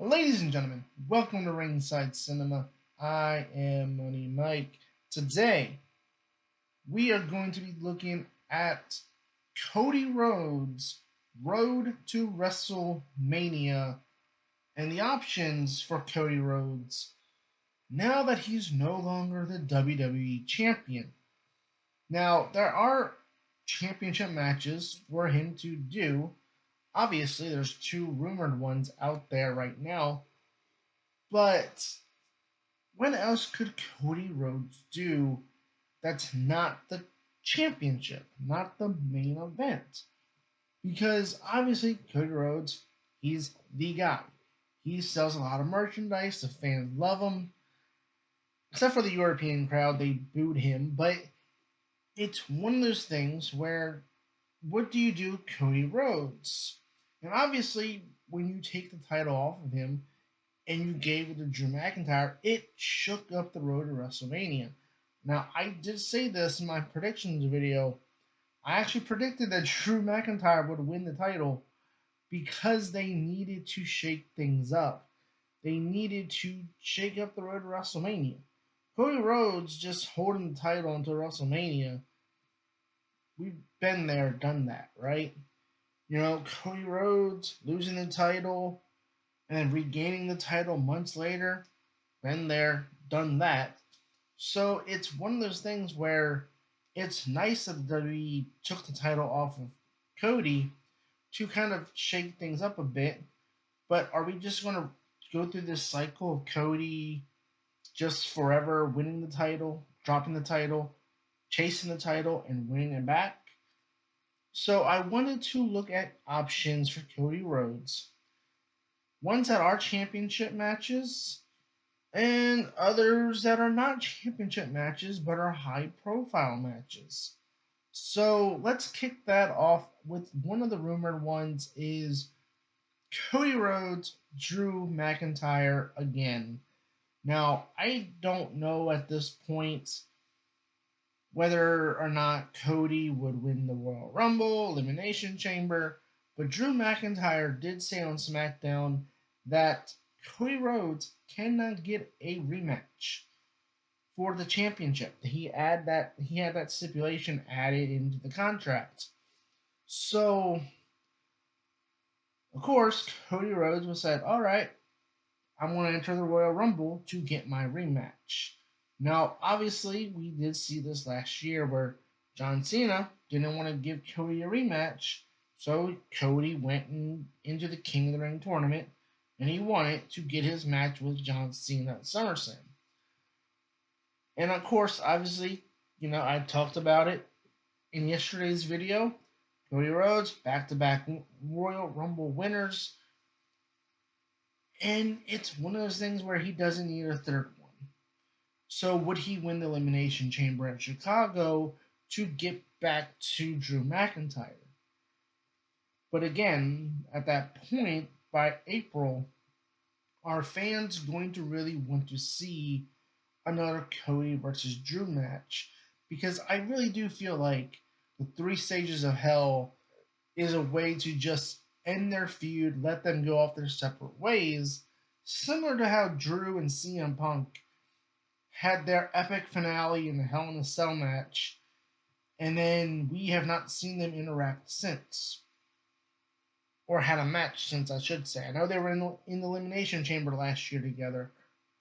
Ladies and gentlemen, welcome to Ringside Cinema. I am Money Mike. Today, we are going to be looking at Cody Rhodes' Road to WrestleMania and the options for Cody Rhodes now that he's no longer the WWE Champion. Now, there are championship matches for him to do. Obviously, there's two rumored ones out there right now, but what else could Cody Rhodes do that's not the championship, not the main event? Because obviously, Cody Rhodes, he's the guy. He sells a lot of merchandise, the fans love him. Except for the European crowd, they booed him. But it's one of those things where, what do you do, Cody Rhodes? And obviously, when you take the title off of him, and you gave it to Drew McIntyre, it shook up the road to WrestleMania. Now, I did say this in my predictions video. I actually predicted that Drew McIntyre would win the title because they needed to shake things up. They needed to shake up the road to WrestleMania. Cody Rhodes just holding the title until WrestleMania. We've been there, done that, right? Cody Rhodes losing the title, and then regaining the title months later, been there, done that. So it's one of those things where it's nice that the WWE took the title off of Cody to kind of shake things up a bit. But are we just going to go through this cycle of Cody just forever winning the title, dropping the title, chasing the title, and winning it back? So I wanted to look at options for Cody Rhodes, ones that are championship matches, and others that are not championship matches but are high profile matches. So let's kick that off with one of the rumored ones is Cody Rhodes, Drew McIntyre again. Now, I don't know at this point whether or not Cody would win the Royal Rumble, Elimination Chamber, but Drew McIntyre did say on SmackDown that Cody Rhodes cannot get a rematch for the championship. He had that stipulation added into the contract. So, of course, Cody Rhodes was said, "All right, I'm going to enter the Royal Rumble to get my rematch." Now, obviously, we did see this last year where John Cena didn't want to give Cody a rematch, so Cody went into the King of the Ring tournament and he won it to get his match with John Cena at SummerSlam. And of course, obviously, I talked about it in yesterday's video. Cody Rhodes, back-to-back Royal Rumble winners. And it's one of those things where he doesn't need a third one. So would he win the Elimination Chamber at Chicago to get back to Drew McIntyre? But again, at that point, by April, are fans going to really want to see another Cody versus Drew match? Because I really do feel like the 3 stages of hell is a way to just end their feud, let them go off their separate ways, similar to how Drew and CM Punk had their epic finale in the Hell in a Cell match, and then we have not seen them interact since. Or had a match since, I should say. I know they were in the Elimination Chamber last year together,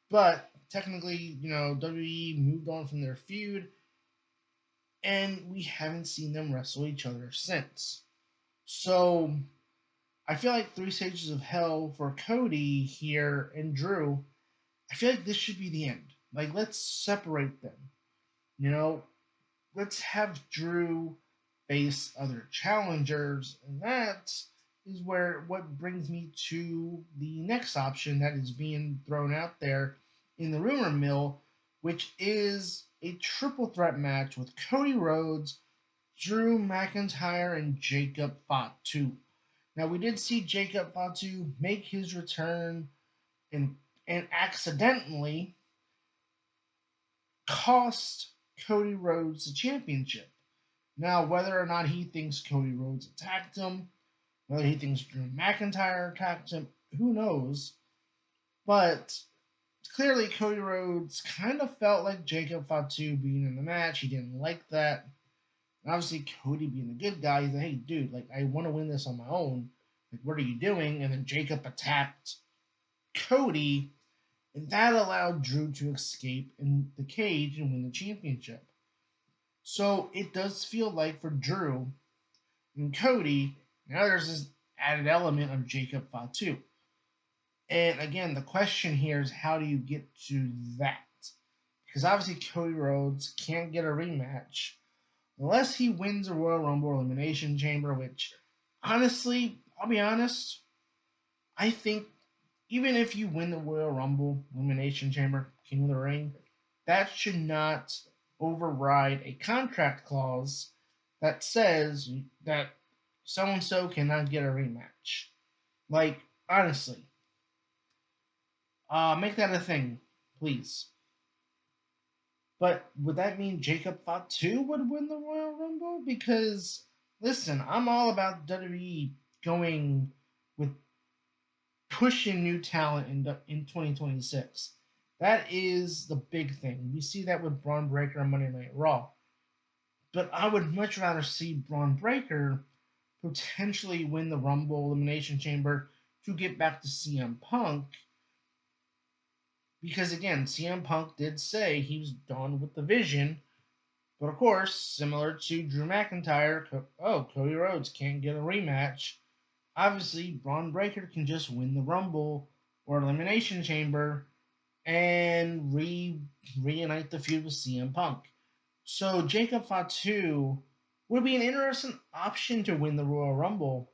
but technically, WWE moved on from their feud, and we haven't seen them wrestle each other since. So, I feel like 3 stages of hell for Cody here and Drew, I feel like this should be the end. Like, let's separate them. Let's have Drew face other challengers, and that is what brings me to the next option that is being thrown out there in the rumor mill, which is a triple threat match with Cody Rhodes, Drew McIntyre, and Jacob Fatu. Now, we did see Jacob Fatu make his return and accidentally cost Cody Rhodes the championship. Now, whether or not he thinks Cody Rhodes attacked him, whether he thinks Drew McIntyre attacked him, who knows? But clearly, Cody Rhodes kind of felt like Jacob Fatu being in the match. He didn't like that. And obviously, Cody being a good guy, he's like, hey, dude, like, I want to win this on my own. Like, what are you doing? And then Jacob attacked Cody, and that allowed Drew to escape in the cage and win the championship. So it does feel like for Drew and Cody, now there's this added element of Jacob Fatu. And again, the question here is how do you get to that? Because obviously Cody Rhodes can't get a rematch unless he wins a Royal Rumble Elimination Chamber, which honestly, I'll be honest, I think even if you win the Royal Rumble Elimination Chamber, King of the Ring, that should not override a contract clause that says that so and so cannot get a rematch. Like, honestly, make that a thing, please. But would that mean Jacob Fatu would win the Royal Rumble? Because, listen, I'm all about WWE going with pushing new talent in 2026. That is the big thing. We see that with Braun Breaker on Monday Night Raw. But I would much rather see Braun Breaker potentially win the Rumble Elimination Chamber to get back to CM Punk. Because again, CM Punk did say he was done with the vision. But of course, similar to Drew McIntyre, Cody Rhodes can't get a rematch. Obviously, Braun Breaker can just win the Rumble or Elimination Chamber and reunite the feud with CM Punk. So Jacob Fatu would be an interesting option to win the Royal Rumble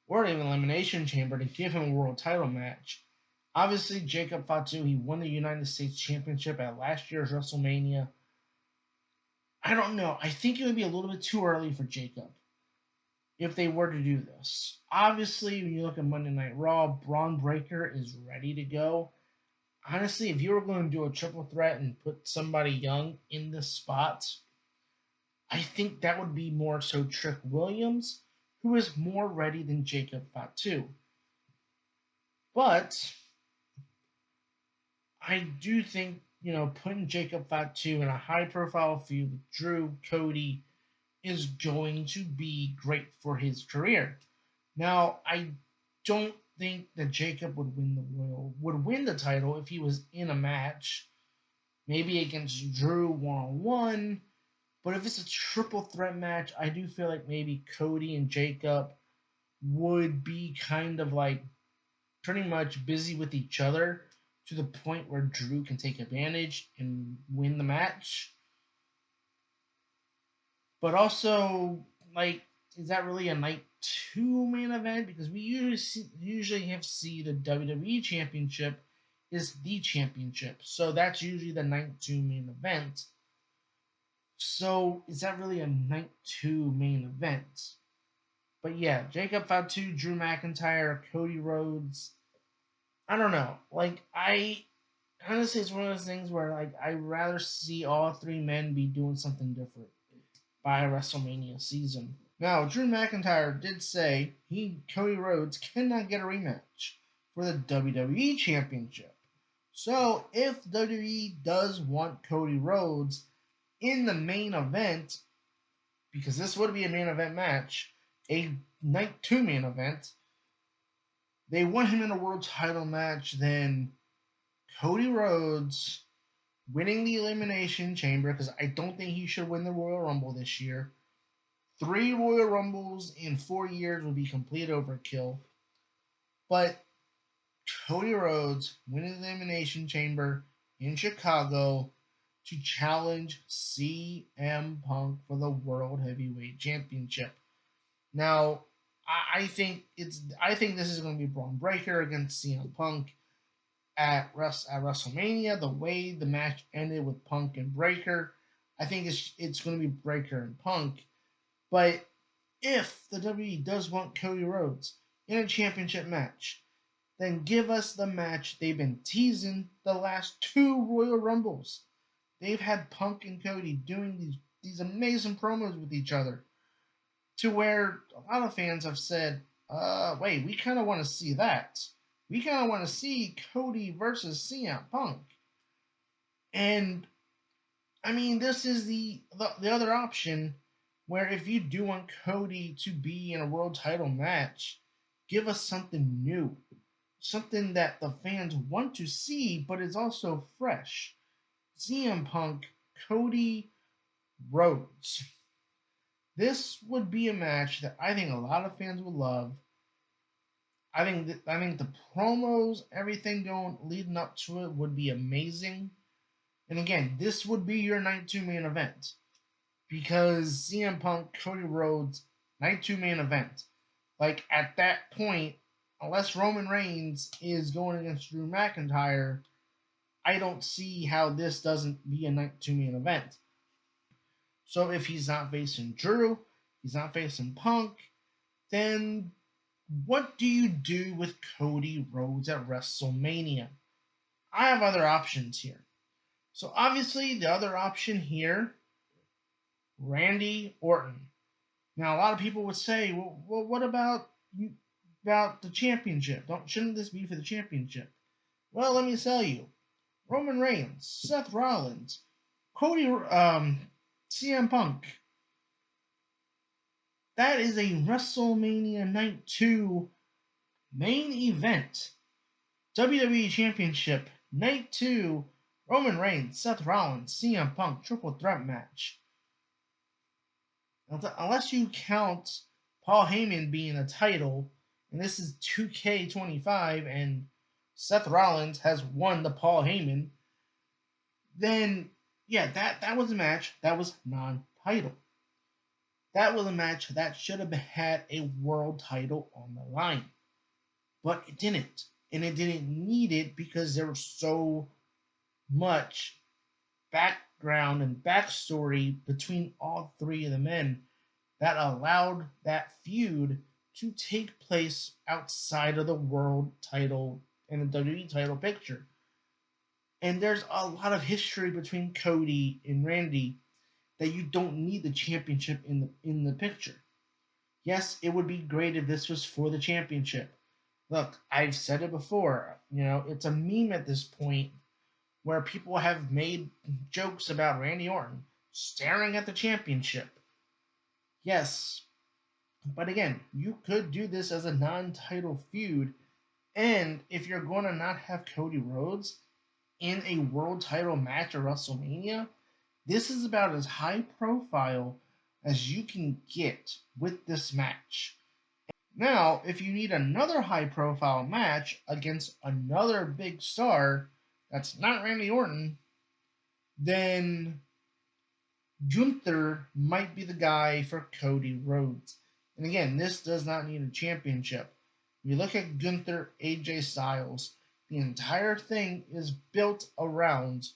or even Elimination Chamber to give him a world title match. Obviously, Jacob Fatu, he won the United States Championship at last year's WrestleMania. I don't know. I think it would be a little bit too early for Jacob if they were to do this. Obviously, when you look at Monday Night Raw, Braun Breaker is ready to go. Honestly, if you were going to do a triple threat and put somebody young in this spot, I think that would be more so Trick Williams, who is more ready than Jacob Fatu. But I do think, putting Jacob Fatu in a high profile feud with Drew, Cody, is going to be great for his career. Now, I don't think that Jacob would win the title if he was in a match, maybe against Drew 1-on-1. But if it's a triple threat match, I do feel like maybe Cody and Jacob would be kind of like pretty much busy with each other to the point where Drew can take advantage and win the match. But also, like, is that really a night two main event? Because we usually have see the WWE Championship is the championship, so that's usually the night two main event. So is that really a night two main event? But yeah, Jacob Fatu, Drew McIntyre, Cody Rhodes. I don't know. Like, I honestly, it's one of those things where like I'd rather see all three men be doing something different by WrestleMania season. Now, Drew McIntyre did say Cody Rhodes cannot get a rematch for the WWE Championship. So if WWE does want Cody Rhodes in the main event, because this would be a main event match, a night two main event, they want him in a world title match, then Cody Rhodes winning the Elimination Chamber, because I don't think he should win the Royal Rumble this year. 3 Royal Rumbles in 4 years would be complete overkill. But Cody Rhodes winning the Elimination Chamber in Chicago to challenge CM Punk for the World Heavyweight Championship. Now, I think this is going to be Braun Breaker against CM Punk at WrestleMania. The way the match ended with Punk and Breaker, I think it's going to be Breaker and Punk. But if the WWE does want Cody Rhodes in a championship match, then give us the match they've been teasing the last 2 Royal Rumbles. They've had Punk and Cody doing these amazing promos with each other, to where a lot of fans have said, wait, we kind of want to see that. we kind of want to see Cody versus CM Punk. And I mean, this is the other option where if you do want Cody to be in a world title match, give us something new, something that the fans want to see, but is also fresh. CM Punk, Cody Rhodes. This would be a match that I think a lot of fans would love. I think the promos, everything going leading up to it would be amazing. And again, this would be your night 2 main event because CM Punk, Cody Rhodes, night 2 main event. Like at that point, unless Roman Reigns is going against Drew McIntyre, I don't see how this doesn't be a night 2 main event. So if he's not facing Drew, he's not facing Punk, then what do you do with Cody Rhodes at WrestleMania? I have other options here. So obviously the other option here, Randy Orton. Now a lot of people would say, well what about the championship? Shouldn't this be for the championship? Well, let me tell you, Roman Reigns, Seth Rollins, Cody, CM Punk. That is a WrestleMania Night 2 main event. WWE Championship Night 2, Roman Reigns, Seth Rollins, CM Punk triple threat match. Unless you count Paul Heyman being a title, and this is 2K25, and Seth Rollins has won the Paul Heyman, then yeah, that was a match that was non-title. That was a match that should have had a world title on the line. But it didn't. And it didn't need it because there was so much background and backstory between all three of the men that allowed that feud to take place outside of the world title and the WWE title picture. And there's a lot of history between Cody and Randy that you don't need the championship in the picture. Yes, it would be great if this was for the championship. Look, I've said it before, it's a meme at this point where people have made jokes about Randy Orton staring at the championship. Yes, but again, you could do this as a non-title feud, and if you're going to not have Cody Rhodes in a world title match at WrestleMania, this is about as high profile as you can get with this match. Now, if you need another high profile match against another big star that's not Randy Orton, then Gunther might be the guy for Cody Rhodes. And again, this does not need a championship. If you look at Gunther, AJ Styles, the entire thing is built around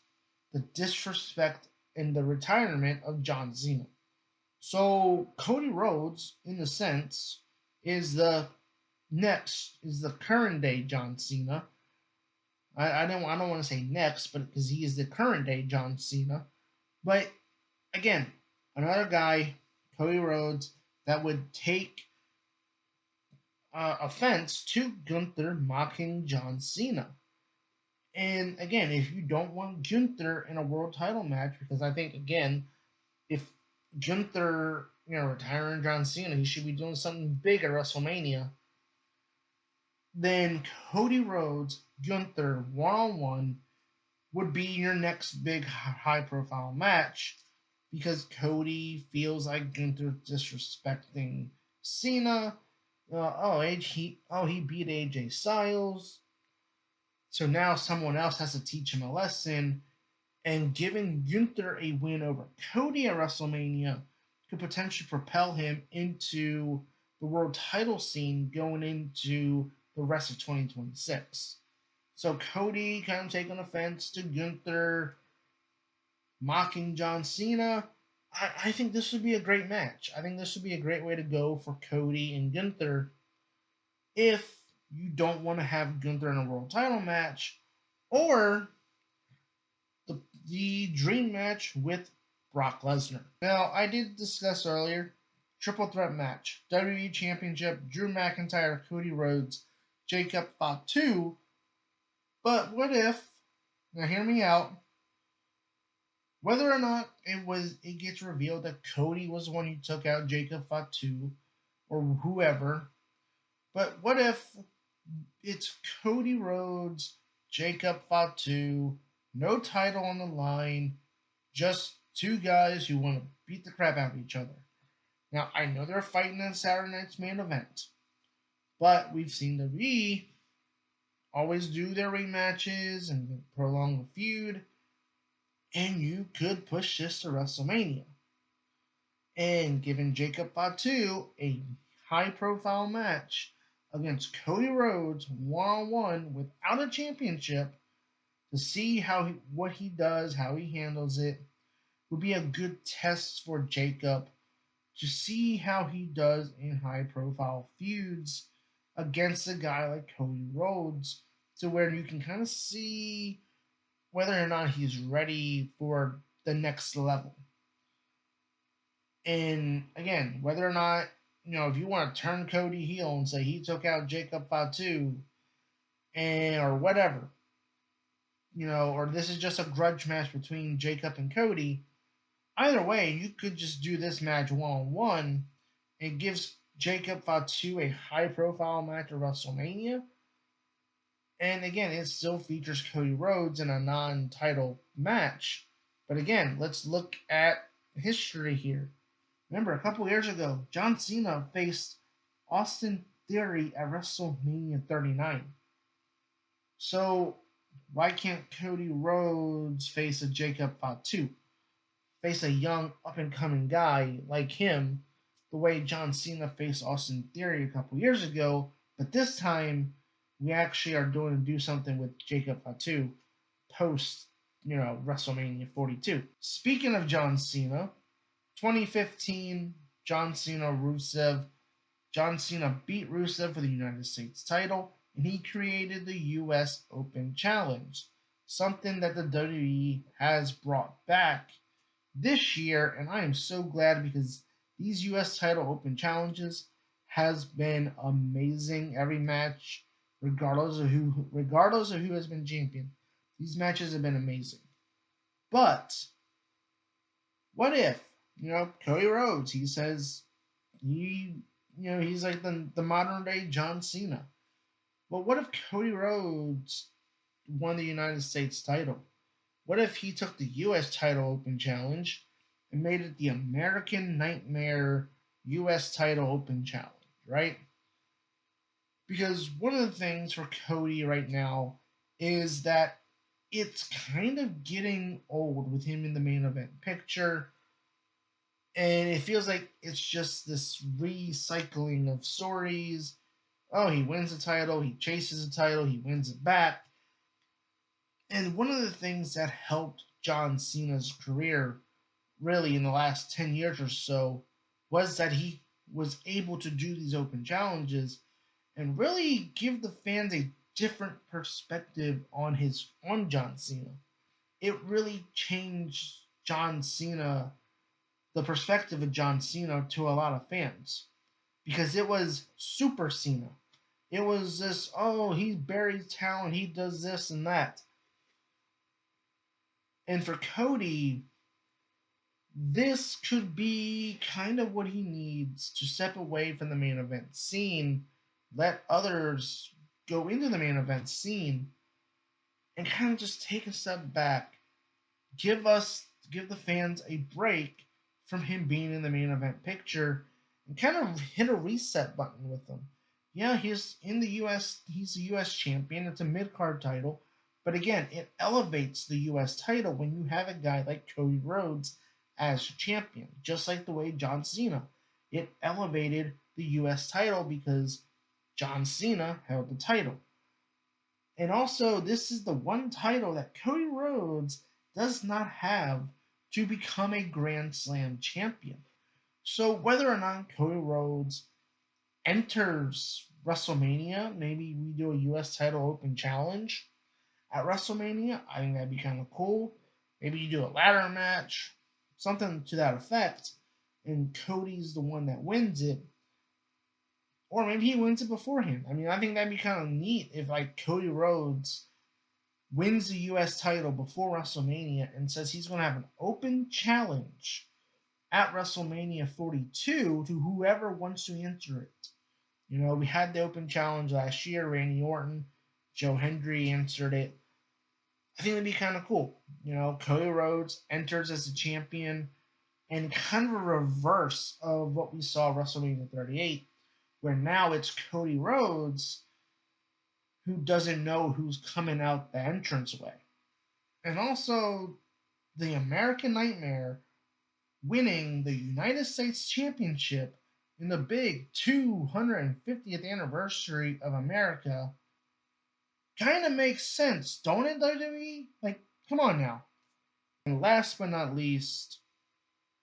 the disrespect and the retirement of John Cena. So Cody Rhodes, in a sense, is the current day John Cena. I don't want to say next, but because he is the current day John Cena. But again, another guy, Cody Rhodes, that would take offense to Gunther mocking John Cena. And again, if you don't want Gunther in a world title match, because I think again, if Gunther, retiring John Cena, he should be doing something big at WrestleMania. Then Cody Rhodes, Gunther, one-on-one would be your next big high-profile match because Cody feels like Gunther disrespecting Cena. He beat AJ Styles, so now someone else has to teach him a lesson. And giving Gunther a win over Cody at WrestleMania could potentially propel him into the world title scene going into the rest of 2026. So Cody kind of taking offense to Gunther mocking John Cena. I think this would be a great match. I think this would be a great way to go for Cody and Gunther if you don't want to have Gunther in a world title match, or the dream match with Brock Lesnar. Now, I did discuss earlier, triple threat match, WWE Championship, Drew McIntyre, Cody Rhodes, Jacob Fatu. But what if, now hear me out, whether or not it gets revealed that Cody was the one who took out Jacob Fatu or whoever, but what if it's Cody Rhodes, Jacob Fatu, no title on the line, just two guys who want to beat the crap out of each other. Now, I know they're fighting in Saturday night's main event, but we've seen the WWE always do their rematches and prolong the feud, and you could push this to WrestleMania. And giving Jacob Fatu a high profile match against Cody Rhodes one on one without a championship to see what he does, how he handles it, would be a good test for Jacob to see how he does in high profile feuds against a guy like Cody Rhodes, to where you can kind of see whether or not he's ready for the next level. And again, whether or not, if you want to turn Cody heel and say he took out Jacob Fatu or whatever, or this is just a grudge match between Jacob and Cody, either way, you could just do this match one on one. It gives Jacob Fatu a high profile match at WrestleMania. And again, it still features Cody Rhodes in a non title match. But again, let's look at history here. Remember, a couple years ago, John Cena faced Austin Theory at WrestleMania 39. So, why can't Cody Rhodes face a Jacob Fatu? Face a young, up-and-coming guy like him, the way John Cena faced Austin Theory a couple years ago, but this time, we actually are going to do something with Jacob Fatu post, WrestleMania 42. Speaking of John Cena, 2015, John Cena beat Rusev for the United States title, and he created the US Open Challenge, something that the WWE has brought back this year, and I am so glad because these US title Open Challenges has been amazing. Every match, regardless of who has been champion, these matches have been amazing. But what if, Cody Rhodes, he says he's like the modern day John Cena. But what if Cody Rhodes won the United States title? What if he took the US title Open Challenge and made it the American Nightmare US title Open Challenge, right? Because one of the things for Cody right now is that it's kind of getting old with him in the main event picture. And it feels like it's just this recycling of stories. Oh, he wins the title, he chases the title, he wins it back. And one of the things that helped John Cena's career really in the last 10 years or so was that he was able to do these open challenges and really give the fans a different perspective on John Cena. It really changed John Cena, the perspective of John Cena to a lot of fans, because it was Super Cena. It was this, oh, he buries talent, he does this and that. And for Cody, this could be kind of what he needs to step away from the main event scene, let others go into the main event scene, and kind of just take a step back, give the fans a break from him being in the main event picture, and kind of hit a reset button with him. Yeah, he's in the US, he's the US champion, it's a mid-card title, but again, it elevates the US title when you have a guy like Cody Rhodes as champion, just like the way John Cena. It elevated the US title because John Cena held the title. And also, this is the one title that Cody Rhodes does not have to become a Grand Slam champion. So whether or not Cody Rhodes enters WrestleMania, maybe we do a US title open challenge at WrestleMania, I think that'd be kind of cool. Maybe you do a ladder match, something to that effect, and Cody's the one that wins it. Or maybe he wins it beforehand. I mean, I think that'd be kind of neat if like Cody Rhodes wins the US title before WrestleMania and says he's going to have an open challenge at WrestleMania 42 to whoever wants to enter it. You know, we had the open challenge last year. Randy Orton, Joe Hendry answered it. I think it'd be kind of cool. You know, Cody Rhodes enters as a champion, and kind of a reverse of what we saw WrestleMania 38, where now it's Cody Rhodes who doesn't know who's coming out the entranceway. And also, the American Nightmare winning the United States Championship in the big 250th anniversary of America kind of makes sense, don't it, WWE? Like, come on now. And last but not least,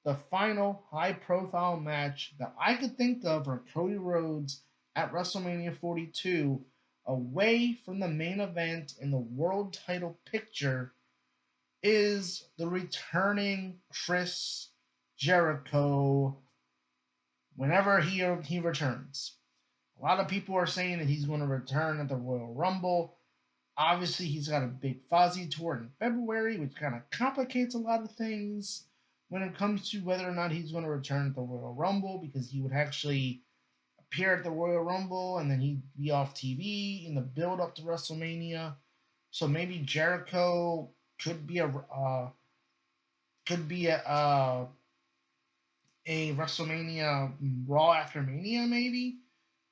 the final high profile match that I could think of for Cody Rhodes at WrestleMania 42, away from the main event in the world title picture, is the returning Chris Jericho whenever he returns. A lot of people are saying that he's going to return at the Royal Rumble. Obviously, he's got a big Fozzy tour in February, which kind of complicates a lot of things when it comes to whether or not he's going to return at the Royal Rumble, because he would actually appear at the Royal Rumble and then he'd be off TV in the build up to WrestleMania. So maybe Jericho could be a WrestleMania Raw after Mania, maybe.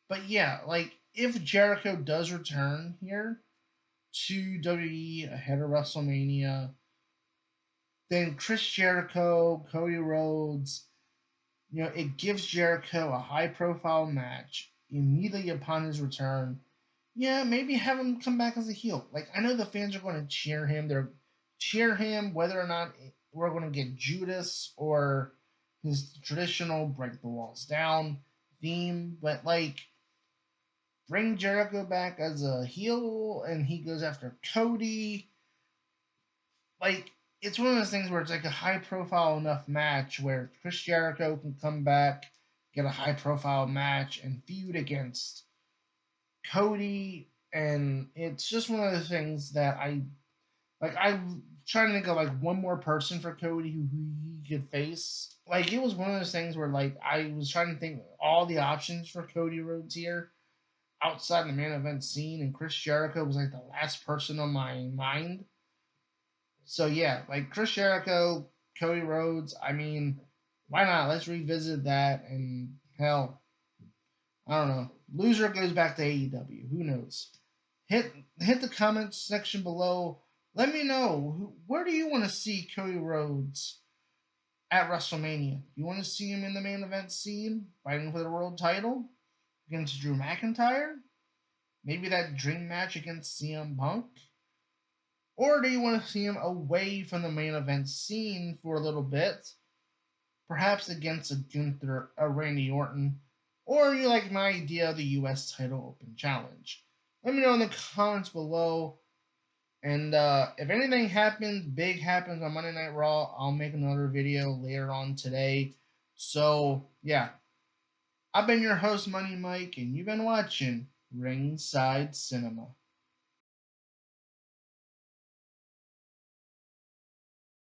But yeah, like if Jericho does return here to WWE ahead of WrestleMania, then Chris Jericho, Cody Rhodes, you know, it gives Jericho a high profile match immediately upon his return. Yeah, maybe have him come back as a heel. Like, I know the fans are going to cheer him. They're cheer him whether or not we're going to get Judas or his traditional break the walls down theme. But, like, bring Jericho back as a heel and he goes after Cody. Like, it's one of those things where it's like a high profile enough match where Chris Jericho can come back, get a high profile match, and feud against Cody. And it's just one of those things that I'm trying to think of like one more person for Cody who he could face. Like, it was one of those things where like I was trying to think all the options for Cody Rhodes here outside the main event scene, and Chris Jericho was like the last person on my mind. So yeah, like Chris Jericho, Cody Rhodes. I mean, why not? Let's revisit that. And hell, I don't know. Loser goes back to AEW. Who knows? Hit the comments section below. Let me know, where do you want to see Cody Rhodes at WrestleMania? You want to see him in the main event scene, fighting for the world title against Drew McIntyre? Maybe that dream match against CM Punk? Or do you want to see him away from the main event scene for a little bit, perhaps against a Gunther, a Randy Orton, or you like my idea of the US title open challenge? Let me know in the comments below. And if anything big happens on Monday Night Raw, I'll make another video later on today. So, yeah. I've been your host, Money Mike, and you've been watching Ringside Cinema.